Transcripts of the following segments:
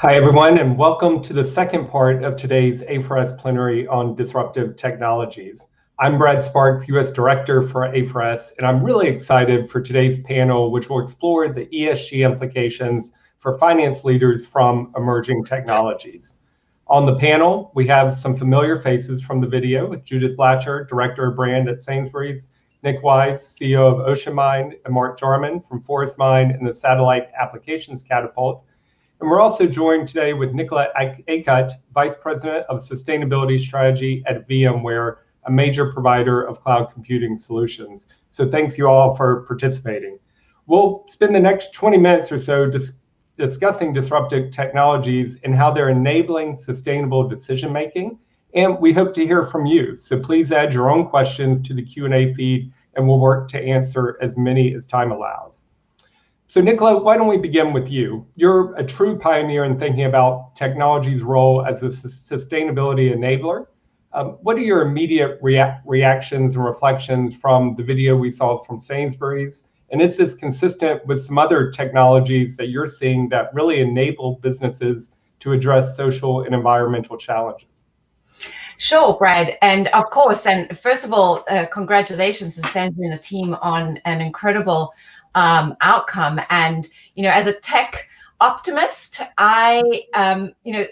Hi, everyone, and welcome to the second part of today's A4S plenary on disruptive technologies. I'm Brad Sparks, U.S. Director for A4S, and I'm really excited for today's panel, which will explore the ESG implications for finance leaders from emerging technologies. On the panel, we have some familiar faces from the video: Judith Batchelar, Director of Brand at Sainsbury's, Nick Wise, CEO of OceanMind, and Mark Jarman from OceanMind and the Satellite Applications Catapult. And we're also joined today with Nicola Acutt, Vice President of Sustainability Strategy at VMware, a major provider of cloud computing solutions. So thanks you all for participating. We'll spend the next 20 minutes or so discussing disruptive technologies and how they're enabling sustainable decision-making. And we hope to hear from you. So please add your own questions to the Q&A feed, and we'll work to answer as many as time allows. So Nicola, why don't we begin with you? You're a true pioneer in thinking about technology's role as a sustainability enabler. What are your immediate reactions and reflections from the video we saw from Sainsbury's? And is this consistent with some other technologies that you're seeing that really enable businesses to address social and environmental challenges? Sure, Brad. And of course, and first of all, congratulations to Sainsbury and the team on an incredible outcome. And, as a tech optimist,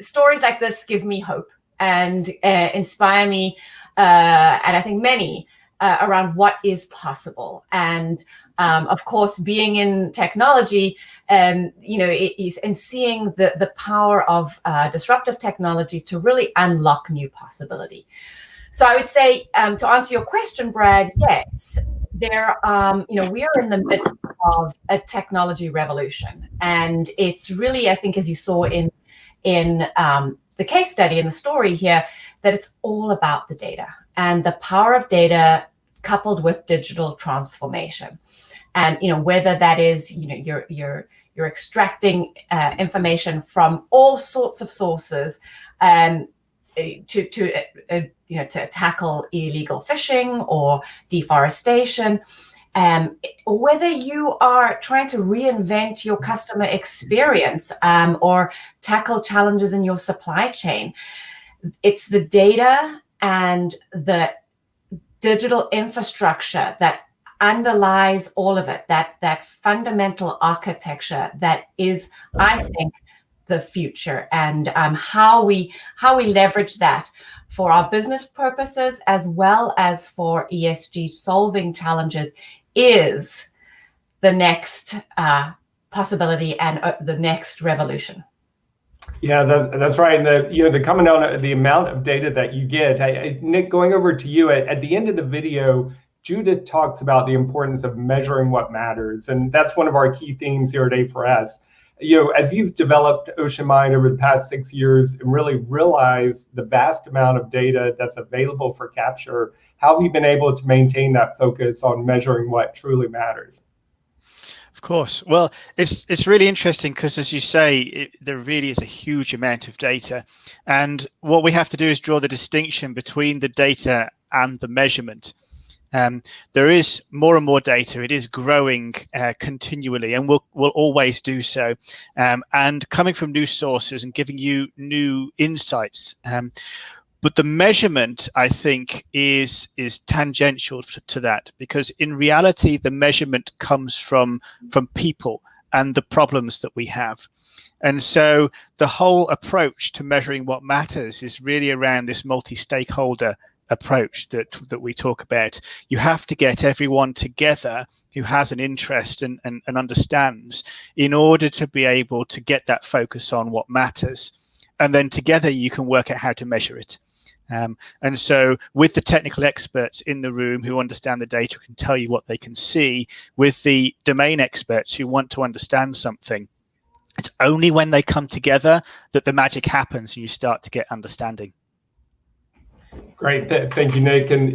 stories like this give me hope and inspire me, and I think many, around what is possible. And of course, being in technology, it is, and seeing the power of disruptive technologies to really unlock new possibility. So I would say, to answer your question, Brad, yes, we are in the midst of a technology revolution, and it's really, I think, as you saw in the case study and the story here, that it's all about the data and the power of data coupled with digital transformation. And whether that is you're extracting information from all sorts of sources, to tackle illegal fishing or deforestation, or whether you are trying to reinvent your customer experience, or tackle challenges in your supply chain. It's the data and the digital infrastructure that underlies all of it, that fundamental architecture that is, I think, the future, and how we leverage that for our business purposes as well as for ESG solving challenges is the next possibility and the next revolution. Yeah, that's right. And the coming down the amount of data that you get. Nick, going over to you, at the end of the video, Judith talks about the importance of measuring what matters, and that's one of our key themes here at A4S. As you've developed OceanMind over the past 6 years and really realized the vast amount of data that's available for capture, how have you been able to maintain that focus on measuring what truly matters? Of course. Well, it's really interesting because, as you say, there really is a huge amount of data. And what we have to do is draw the distinction between the data and the measurement. There is more and more data. It is growing continually, and will always do so, and coming from new sources and giving you new insights. But the measurement, I think, is tangential to that, because in reality, the measurement comes from people and the problems that we have. And so the whole approach to measuring what matters is really around this multi-stakeholder approach that we talk about. You have to get everyone together who has an interest and understands, in order to be able to get that focus on what matters. And then together you can work out how to measure it. And so with the technical experts in the room who understand the data, can tell you what they can see, with the domain experts who want to understand something, it's only when they come together that the magic happens and you start to get understanding. Great, thank you, Nick. And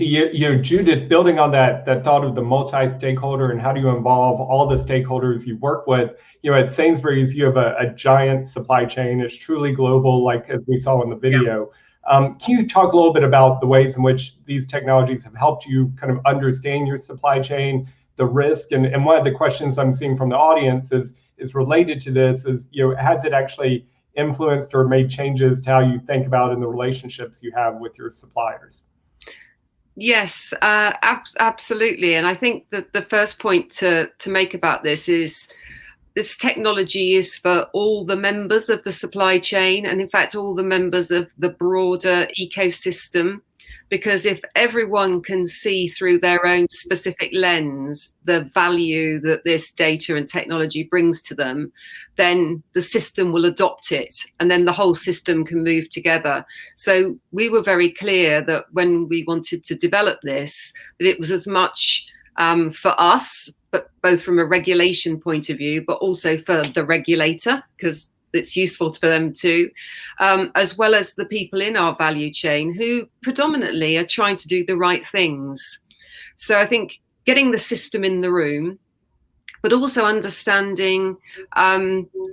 Judith, building on that thought of the multi-stakeholder and how do you involve all the stakeholders you work with, at Sainsbury's, you have a giant supply chain. It's truly global, like as we saw in the video. Yeah. Can you talk a little bit about the ways in which these technologies have helped you kind of understand your supply chain, the risk? And one of the questions I'm seeing from the audience is related to this, is, has it actually influenced or made changes to how you think about in the relationships you have with your suppliers? Yes, absolutely. And I think that the first point to make about this is this technology is for all the members of the supply chain, and in fact, all the members of the broader ecosystem. Because if everyone can see through their own specific lens the value that this data and technology brings to them, then the system will adopt it, and then the whole system can move together. So we were very clear that when we wanted to develop this, that it was as much for us, but both from a regulation point of view, but also for the regulator, because it's useful for them too, as well as the people in our value chain who predominantly are trying to do the right things. So I think getting the system in the room, but also understanding,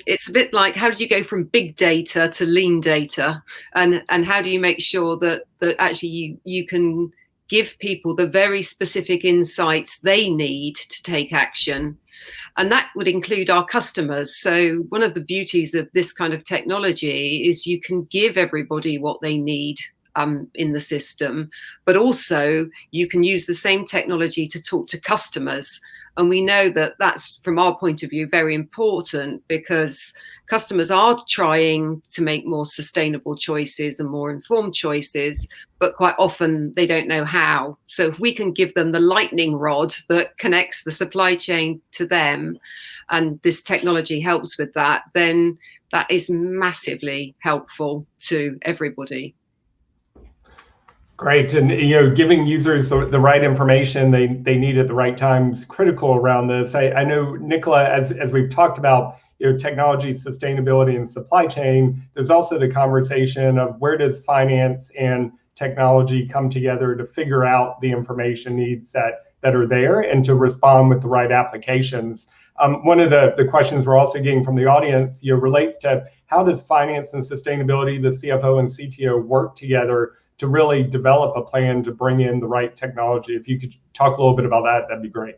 it's a bit like, how do you go from big data to lean data? And how do you make sure that actually you can give people the very specific insights they need to take action? And that would include our customers. So one of the beauties of this kind of technology is you can give everybody what they need in the system, but also you can use the same technology to talk to customers. And we know that that's, from our point of view, very important, because customers are trying to make more sustainable choices and more informed choices, but quite often they don't know how. So if we can give them the lightning rod that connects the supply chain to them, and this technology helps with that, then that is massively helpful to everybody. Great. And, giving users the right information they need at the right time is critical around this. I know, Nicola, as we've talked about, technology, sustainability, and supply chain, there's also the conversation of where does finance and technology come together to figure out the information needs that are there and to respond with the right applications. One of the questions we're also getting from the audience relates to how does finance and sustainability, the CFO and CTO, work together to really develop a plan to bring in the right technology? If you could talk a little bit about that, that'd be great.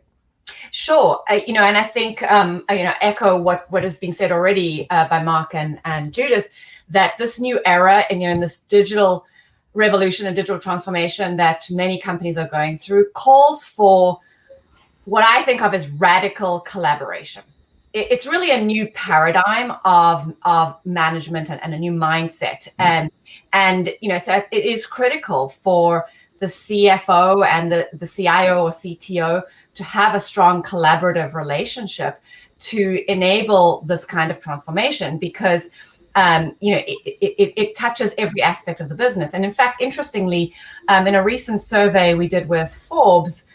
Sure. And I think, echo what is being said already by Mark and Judith, that this new era and, in this digital revolution and digital transformation that many companies are going through calls for what I think of as radical collaboration. It's really a new paradigm of management and a new mindset. And so it is critical for the CFO and the CIO or CTO to have a strong collaborative relationship to enable this kind of transformation, because it touches every aspect of the business. And in fact, interestingly, in a recent survey we did with Forbes,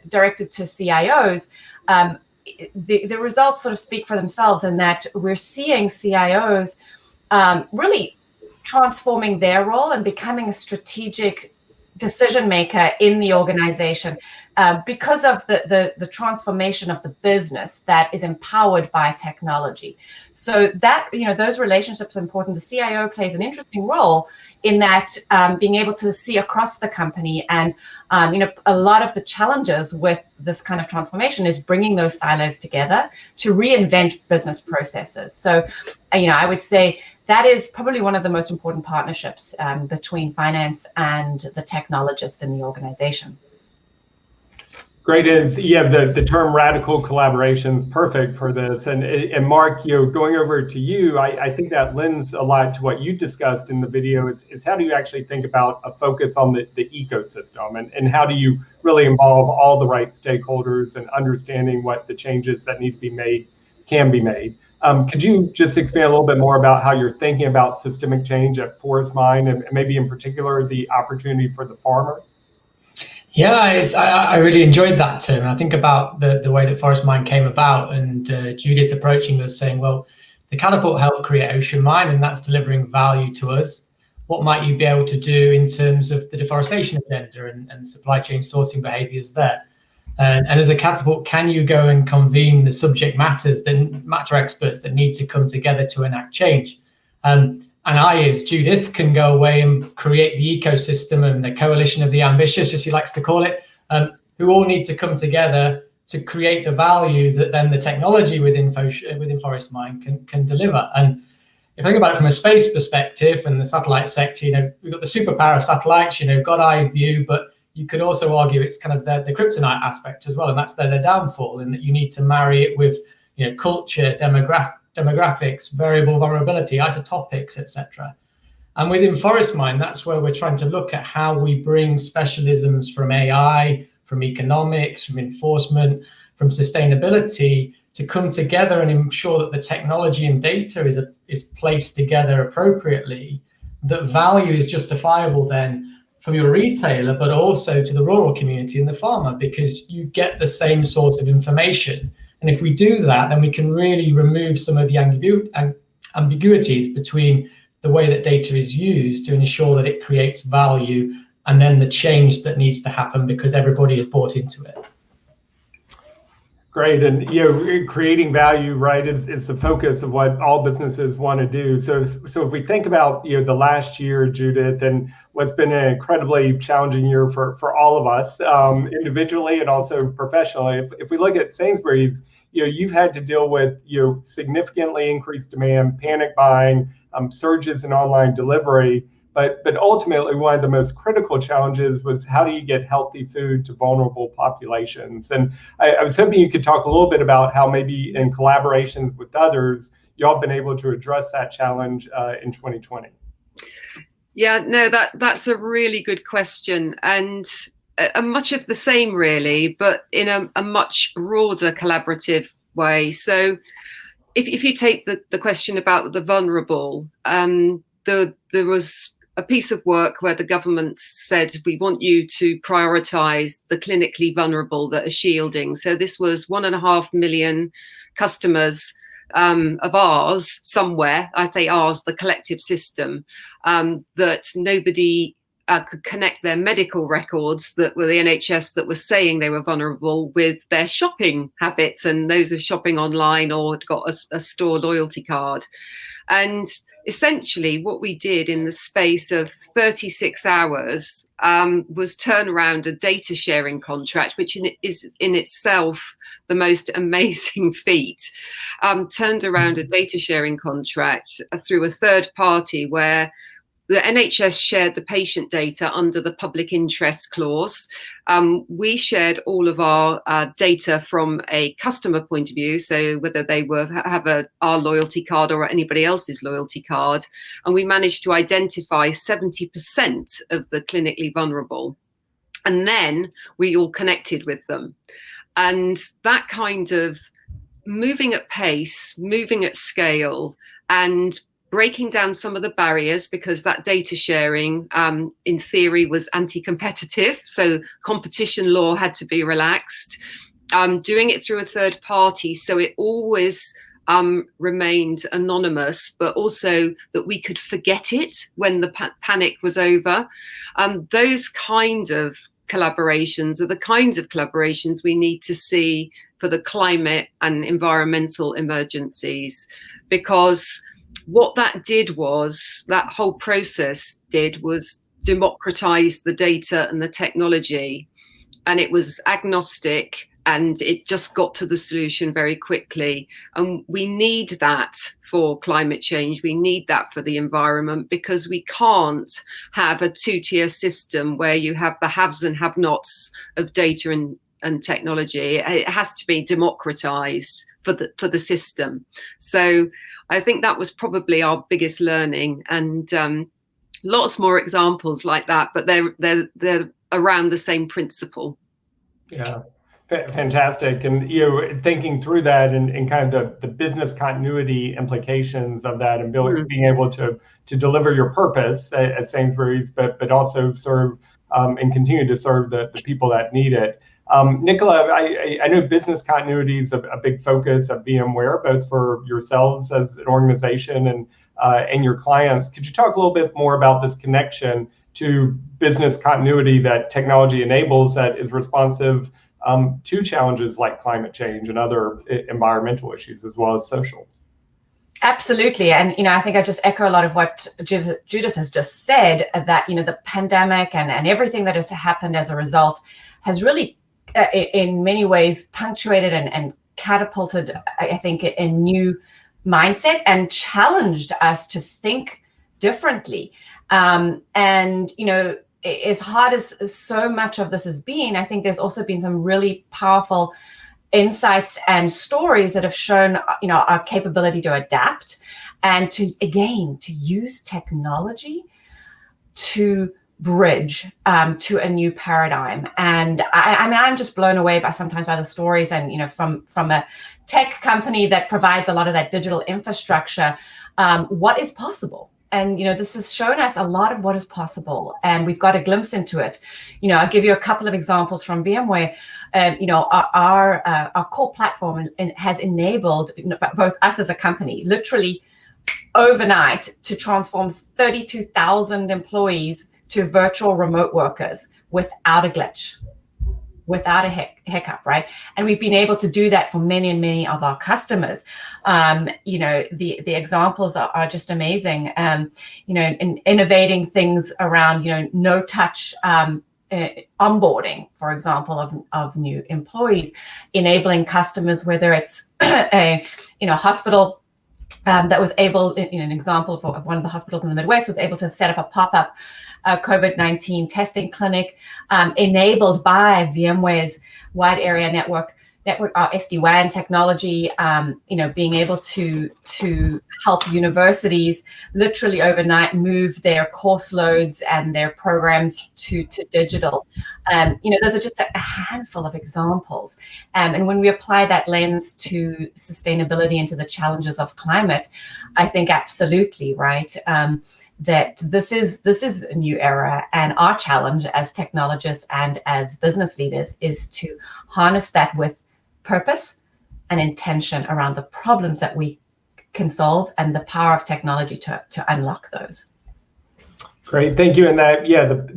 directed to CIOs, the results sort of speak for themselves, in that we're seeing CIOs really transforming their role and becoming a strategic decision maker in the organization because of the transformation of the business that is empowered by technology. So that, those relationships are important. The CIO plays an interesting role in that, being able to see across the company. And, a lot of the challenges with this kind of transformation is bringing those silos together to reinvent business processes. So, I would say that is probably one of the most important partnerships between finance and the technologists in the organization. Great. The term radical collaboration is perfect for this. And Mark, going over to you, I think that lends a lot to what you discussed in the video is how do you actually think about a focus on the ecosystem, and how do you really involve all the right stakeholders and understanding what the changes that need to be made can be made. Could you just expand a little bit more about how you're thinking about systemic change at OceanMind, and maybe in particular the opportunity for the farmer? Yeah, I really enjoyed that term. I think about the way that OceanMind came about, and Judith approaching us saying, well, the Catapult helped create OceanMind, and that's delivering value to us. What might you be able to do in terms of the deforestation agenda and supply chain sourcing behaviors there? And as a Catapult, can you go and convene the subject matter experts that need to come together to enact change? And I, as Judith, can go away and create the ecosystem and the coalition of the ambitious, as she likes to call it, who all need to come together to create the value that then the technology within ForestMind can deliver. And if I think about it from a space perspective and the satellite sector, we've got the superpower of satellites, God-eye view, but you could also argue it's kind of the kryptonite aspect as well, and that's their downfall, in that you need to marry it with culture, demographics, variable vulnerability, isotopics, etc. And within ForestMind, that's where we're trying to look at how we bring specialisms from AI, from economics, from enforcement, from sustainability to come together and ensure that the technology and data is placed together appropriately, that value is justifiable then from your retailer, but also to the rural community and the farmer, because you get the same sort of information. And if we do that, then we can really remove some of the ambiguities between the way that data is used to ensure that it creates value, and then the change that needs to happen because everybody is bought into it. Great, and creating value, right, is the focus of what all businesses want to do. So if we think about the last year, Judith, and what's been an incredibly challenging year for all of us, individually and also professionally. If we look at Sainsbury's, you've had to deal with significantly increased demand, panic buying, surges in online delivery. But ultimately, one of the most critical challenges was, how do you get healthy food to vulnerable populations? And I was hoping you could talk a little bit about how maybe in collaborations with others, y'all have been able to address that challenge in 2020. Yeah, no, that's a really good question, and much of the same really, but in a much broader collaborative way. So if you take the question about the vulnerable, there was a piece of work where the government said, we want you to prioritize the clinically vulnerable that are shielding. So this was 1.5 million customers of ours somewhere, I say ours, the collective system, that nobody could connect their medical records that were the NHS that was saying they were vulnerable with their shopping habits and those of shopping online or had got a store loyalty card. And essentially what we did in the space of 36 hours was turn around a data sharing contract, which is in itself the most amazing feat. Turned around a data sharing contract through a third party where the NHS shared the patient data under the public interest clause. We shared all of our data from a customer point of view, so whether they have our loyalty card or anybody else's loyalty card, and we managed to identify 70% of the clinically vulnerable. And then we all connected with them. And that kind of moving at pace, moving at scale, and breaking down some of the barriers, because that data sharing in theory was anti-competitive, so competition law had to be relaxed, doing it through a third party so it always remained anonymous, but also that we could forget it when the panic was over. Those kind of collaborations are the kinds of collaborations we need to see for the climate and environmental emergencies, because what that whole process did was democratize the data and the technology, and it was agnostic and it just got to the solution very quickly. And we need that for climate change. We need that for the environment, because we can't have a two-tier system where you have the haves and have-nots of data and technology. It has to be democratized for the system. So I think that was probably our biggest learning, and lots more examples like that, but they're around the same principle. Yeah, fantastic. And thinking through that and kind of the business continuity implications of that, and being able to deliver your purpose at Sainsbury's, but also serve and continue to serve the people that need it. Nicola, I know business continuity is a big focus of VMware, both for yourselves as an organization and your clients. Could you talk a little bit more about this connection to business continuity that technology enables, that is responsive to challenges like climate change and other environmental issues, as well as social? Absolutely. And, I think I just echo a lot of what Judith has just said, that, the pandemic and everything that has happened as a result has really in many ways punctuated and catapulted, I think, a new mindset and challenged us to think differently. And, as hard as so much of this has been, I think there's also been some really powerful insights and stories that have shown, our capability to adapt and to use technology to bridge to a new paradigm. And I'm just blown away sometimes by the stories, and from a tech company that provides a lot of that digital infrastructure, what is possible. And this has shown us a lot of what is possible, and we've got a glimpse into it. I'll give you a couple of examples from VMware. Our core platform has enabled both us as a company, literally overnight, to transform 32,000 employees to virtual remote workers without a glitch, without a hiccup, right? And we've been able to do that for many and many of our customers. The examples are just amazing. In innovating things around, no touch onboarding, for example, of new employees, enabling customers, whether it's a hospital that was able, an example of one of the hospitals in the Midwest was able to set up a pop-up COVID-19 testing clinic, enabled by VMware's wide area network SD-WAN technology, being able to help universities literally overnight move their course loads and their programs to digital. Those are just a handful of examples. And when we apply that lens to sustainability and to the challenges of climate, I think absolutely, right, that this is a new era, and our challenge as technologists and as business leaders is to harness that with purpose and intention around the problems that we can solve and the power of technology to unlock those. Great, thank you. And that,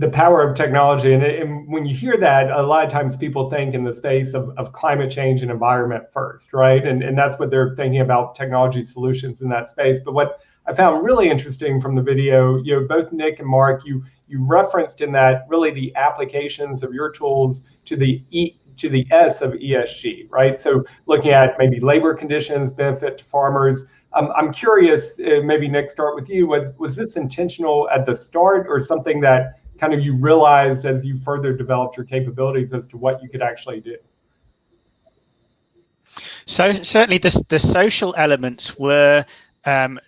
the power of technology. And when you hear that, a lot of times people think in the space of climate change and environment first, right? And that's what they're thinking about, technology solutions in that space. But what I found really interesting from the video, both Nick and Mark, you referenced in that really the applications of your tools to the S of ESG, right? So looking at maybe labor conditions, benefit to farmers. I'm curious, maybe Nick, start with you. Was this intentional at the start, or something that kind of you realized as you further developed your capabilities as to what you could actually do? So certainly the social elements were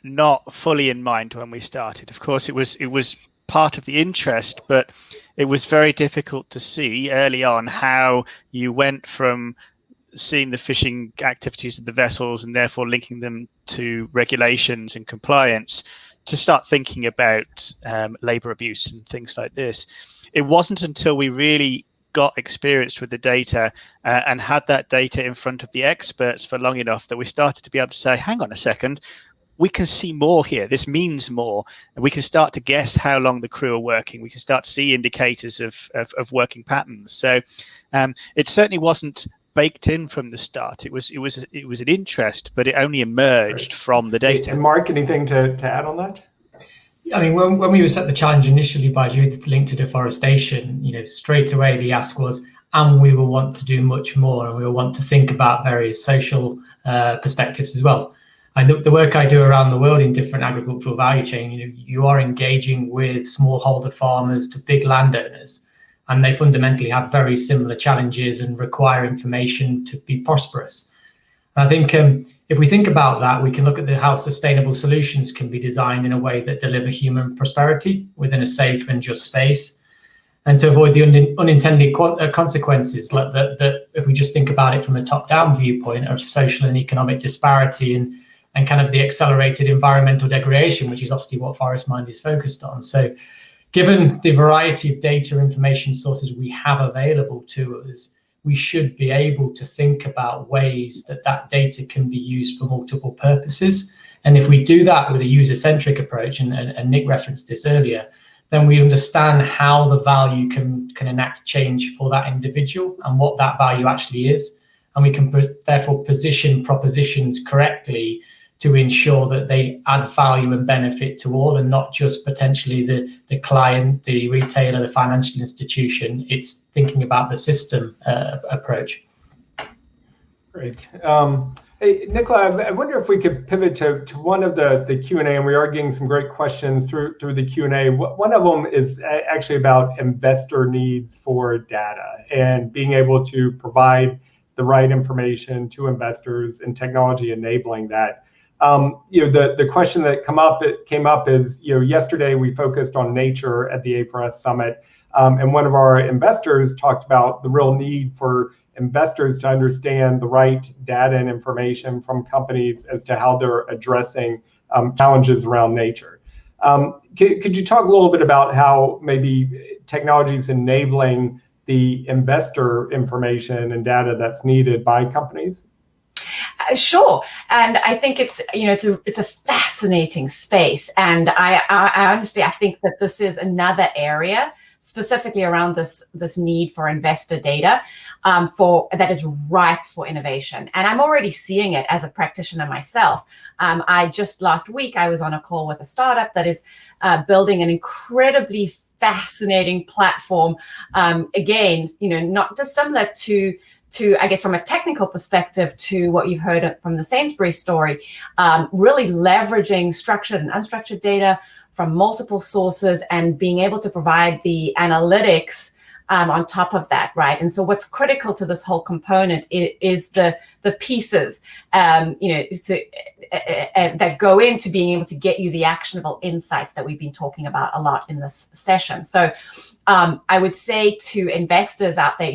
not fully in mind when we started. Of course, it was part of the interest, but it was very difficult to see early on how you went from seeing the fishing activities of the vessels and therefore linking them to regulations and compliance to start thinking about labor abuse and things like this. It wasn't until we really got experienced with the data and had that data in front of the experts for long enough that we started to be able to say, hang on a second, we can see more here. This means more. And we can start to guess how long the crew are working. We can start to see indicators of working patterns. So it certainly wasn't baked in from the start. It was an interest, but it only emerged from the data. And Mark, anything to add on that? I mean, when we were set the challenge initially by Judith linked to deforestation, straight away the ask was, and we will want to do much more, and we will want to think about various social perspectives as well. And the work I do around the world in different agricultural value chain, you are engaging with smallholder farmers to big landowners, and they fundamentally have very similar challenges and require information to be prosperous. And I think if we think about that, we can look at how sustainable solutions can be designed in a way that deliver human prosperity within a safe and just space, and to avoid the unintended consequences that if we just think about it from a top-down viewpoint of social and economic disparity and kind of the accelerated environmental degradation, which is obviously what ForestMind is focused on. So given the variety of data information sources we have available to us, we should be able to think about ways that data can be used for multiple purposes. And if we do that with a user-centric approach, and Nick referenced this earlier, then we understand how the value can enact change for that individual and what that value actually is. And we can therefore position propositions correctly to ensure that they add value and benefit to all, and not just potentially the client, the retailer, the financial institution. It's thinking about the system approach. Great. Hey, Nicola, I wonder if we could pivot to one of the Q&A, and we are getting some great questions through the Q&A. One of them is actually about investor needs for data and being able to provide the right information to investors and technology enabling that. The question that came up is, yesterday we focused on nature at the A4S Summit, and one of our investors talked about the real need for investors to understand the right data and information from companies as to how they're addressing challenges around nature. Could you talk a little bit about how maybe technology is enabling the investor information and data that's needed by companies? Sure, and I think it's a fascinating space, and I honestly think that this is another area specifically around this need for investor data that is ripe for innovation. And I'm already seeing it as a practitioner myself. Last week I was on a call with a startup that is building an incredibly fascinating platform. Again, not dissimilar to I guess from a technical perspective to what you've heard from the Sainsbury story, really leveraging structured and unstructured data from multiple sources and being able to provide the analytics on top of that, right? And so what's critical to this whole component is the pieces, that go into being able to get you the actionable insights that we've been talking about a lot in this session. So I would say to investors out there,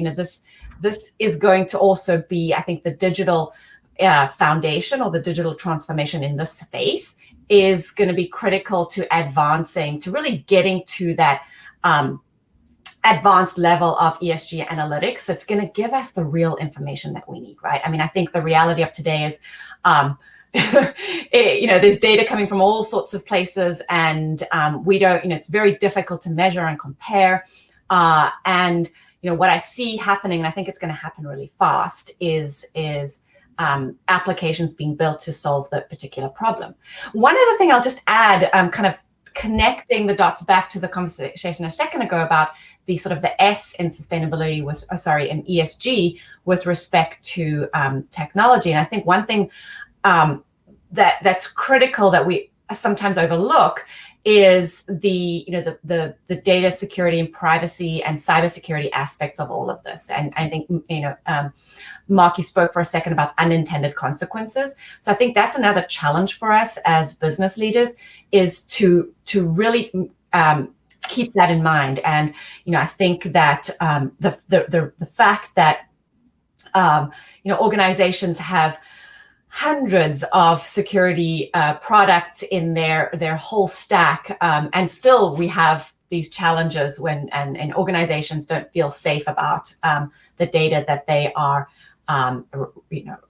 this is going to also be, I think, the digital foundation or the digital transformation in this space is going to be critical to really getting to that advanced level of ESG analytics that's going to give us the real information that we need, right? I mean, I think the reality of today is, there's data coming from all sorts of places, and we don't, it's very difficult to measure and compare. And what I see happening, and I think it's going to happen really fast, is applications being built to solve that particular problem. One other thing I'll just add, kind of connecting the dots back to the conversation a second ago about the sort of the S in sustainability in ESG with respect to technology. And I think one thing that's critical that we sometimes overlook is the data security and privacy and cybersecurity aspects of all of this. And I think, Mark, you spoke for a second about unintended consequences. So I think that's another challenge for us as business leaders, is to really keep that in mind. And, I think that the fact that, organizations have hundreds of security products in their whole stack, and still we have these challenges when and organizations don't feel safe about the data that they are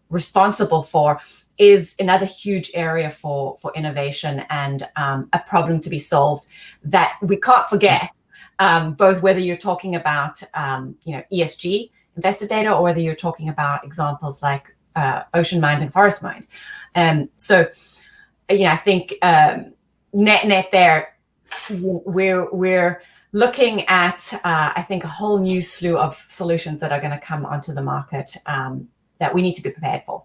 responsible for, is another huge area for innovation and a problem to be solved that we can't forget, both whether you're talking about ESG investor data or whether you're talking about examples like OceanMind and ForestMind. So, I think net there, we're looking at, I think, a whole new slew of solutions that are going to come onto the market that we need to be prepared for.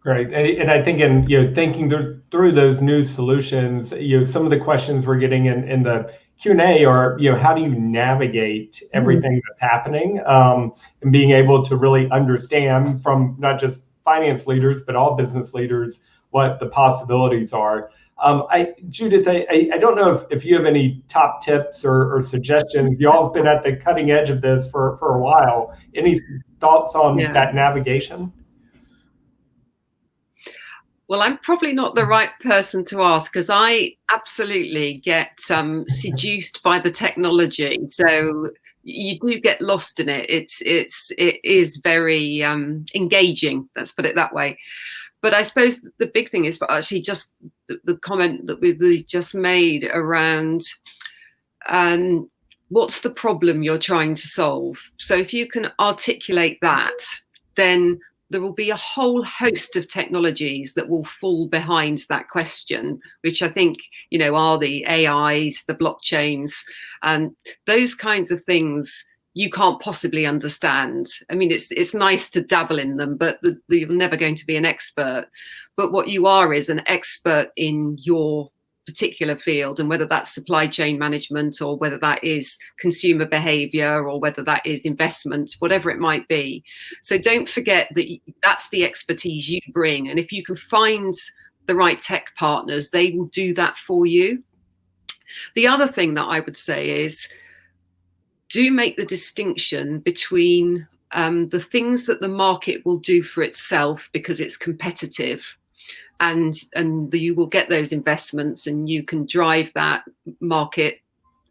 Great. And I think in thinking through those new solutions, some of the questions we're getting in the Q&A are, how do you navigate everything that's happening, and being able to really understand from not just finance leaders, but all business leaders, what the possibilities are. Judith, I don't know if you have any top tips or suggestions. You all have been at the cutting edge of this for a while. Any thoughts on that navigation? Well, I'm probably not the right person to ask, because I absolutely get seduced by the technology. So you do get lost in it. It is very engaging. Let's put it that way. But I suppose the big thing is actually just the comment that we just made around what's the problem you're trying to solve. So if you can articulate that, then there will be a whole host of technologies that will fall behind that question, which I think, are the AIs, the blockchains, and those kinds of things you can't possibly understand. I mean, it's nice to dabble in them, but you're never going to be an expert. But what you are is an expert in your particular field, and whether that's supply chain management, or whether that is consumer behavior, or whether that is investment, whatever it might be. So don't forget that that's the expertise you bring. And if you can find the right tech partners, they will do that for you. The other thing that I would say is, do make the distinction between the things that the market will do for itself because it's competitive, and you will get those investments and you can drive that market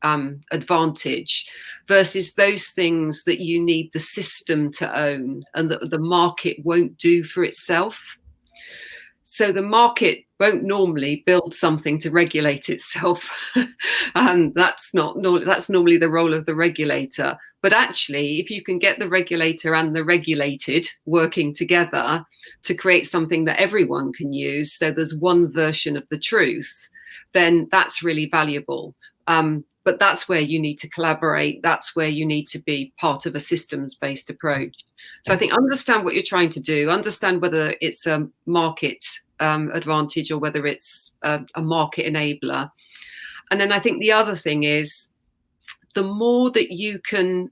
advantage, versus those things that you need the system to own and that the market won't do for itself. So the market won't normally build something to regulate itself. And that's normally the role of the regulator. But actually, if you can get the regulator and the regulated working together to create something that everyone can use, so there's one version of the truth, then that's really valuable. But that's where you need to collaborate. That's where you need to be part of a systems-based approach. So I think understand what you're trying to do, understand whether it's a market advantage or whether it's a market enabler. And then I think the other thing is, the more that you can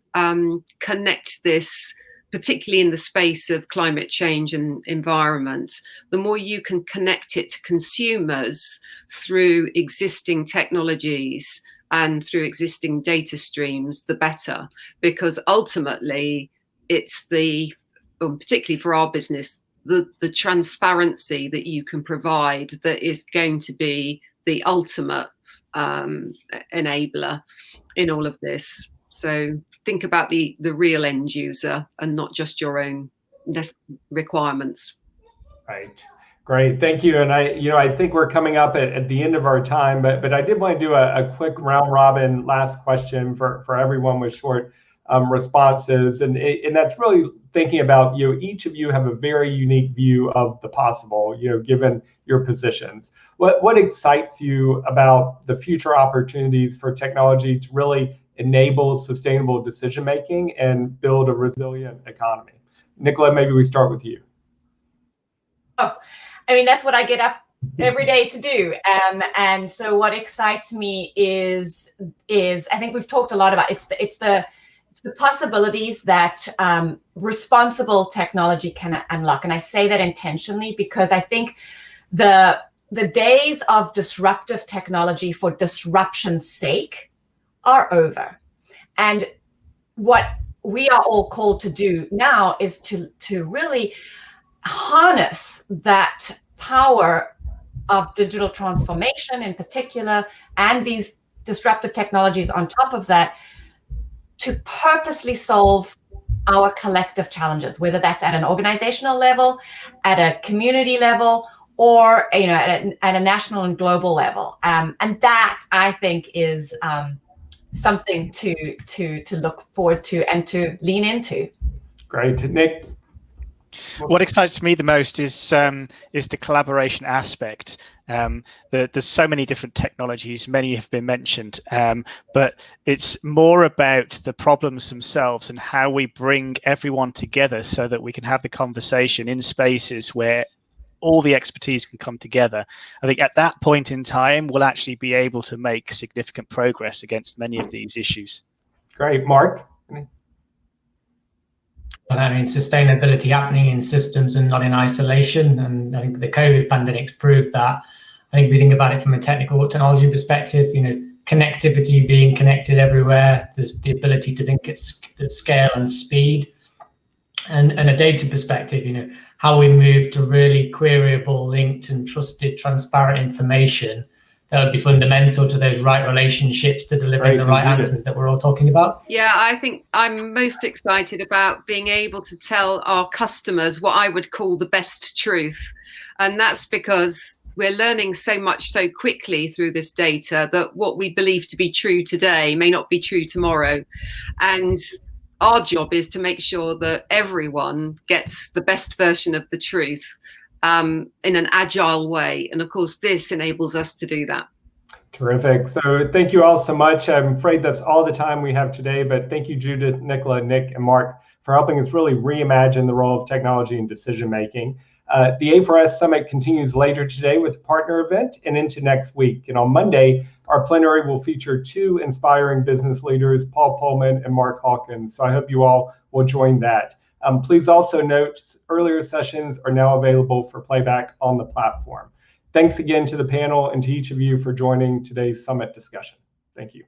connect this, particularly in the space of climate change and environment, the more you can connect it to consumers through existing technologies and through existing data streams, the better. Because ultimately, it's particularly for our business, the transparency that you can provide that is going to be the ultimate enabler in all of this. So think about the real end user and not just your own requirements. Right. Great. Thank you. And I think we're coming up at the end of our time, but I did want to do a quick round robin last question for everyone with short responses. And that's really thinking about, each of you have a very unique view of the possible, given your positions. What excites you about the future opportunities for technology to really enable sustainable decision-making and build a resilient economy? Nicola, maybe we start with you. Oh, I mean, that's what I get up every day to do. And so what excites me is I think we've talked a lot about it's the possibilities that responsible technology can unlock. And I say that intentionally because I think the days of disruptive technology for disruption's sake are over. And what we are all called to do now is to really harness that power of digital transformation in particular, and these disruptive technologies on top of that, to purposely solve our collective challenges, whether that's at an organizational level, at a community level, or at a national and global level. And that, I think, is something to look forward to and to lean into. Great. Nick? What excites me the most is the collaboration aspect. There's so many different technologies, many have been mentioned, but it's more about the problems themselves and how we bring everyone together so that we can have the conversation in spaces where all the expertise can come together. I think at that point in time, we'll actually be able to make significant progress against many of these issues. Great. Mark? And I mean, sustainability happening in systems and not in isolation. And I think the COVID pandemic's proved that. I think we think about it from a technology perspective, connectivity, being connected everywhere. There's the ability to think at scale and speed. And a data perspective, how we move to really queryable, linked and trusted, transparent information that would be fundamental to those right relationships to delivering the right answers that we're all talking about. Yeah, I think I'm most excited about being able to tell our customers what I would call the best truth. And that's because we're learning so much so quickly through this data that what we believe to be true today may not be true tomorrow. And our job is to make sure that everyone gets the best version of the truth in an agile way. And of course, this enables us to do that. Terrific. So thank you all so much. I'm afraid that's all the time we have today, but thank you, Judith, Nicola, Nick, and Mark, for helping us really reimagine the role of technology in decision-making. The A4S Summit continues later today with a partner event and into next week. And on Monday, our plenary will feature two inspiring business leaders, Paul Pullman and Mark Hawkins. So I hope you all will join that. Please also note earlier sessions are now available for playback on the platform. Thanks again to the panel and to each of you for joining today's summit discussion. Thank you.